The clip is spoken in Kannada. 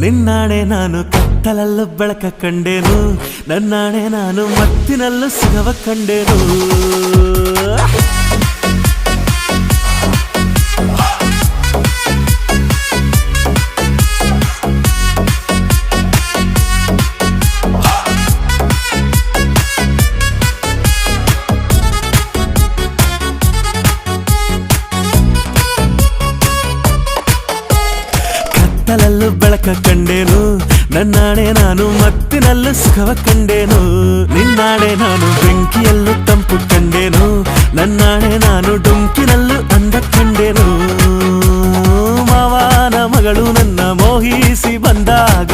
ನಿನ್ನಾಣೆ ನಾನು ಕತ್ತಲಲ್ಲೂ ಬೆಳಕ ಕಂಡೇನು, ನನ್ನಾಣೆ ನಾನು ಮತ್ತಿನಲ್ಲೂ ಸುಖವ ಕಂಡೇನು. ಕತ್ತಲಲ್ಲೂ ಬೆಳಕ ಕಂಡೇನು, ನನ್ನಾಣೆ ನಾನು ಮತ್ತಿನಲ್ಲೂ ಸುಖವ ಕಂಡೇನು. ನಿನ್ನಾಣೆ ನಾನು ಬೆಂಕಿಯಲ್ಲೂ ತಂಪು ಕಂಡೇನು, ನನ್ನಾಣೆ ನಾನು ಡೊಂಕಿನಲ್ಲೂ ಅಂದ ಕಂಡೇನು. ಮಾವನ ಮಗಳು ನನ್ನ ಮೋಹಿಸಿ ಬಂದಾಗ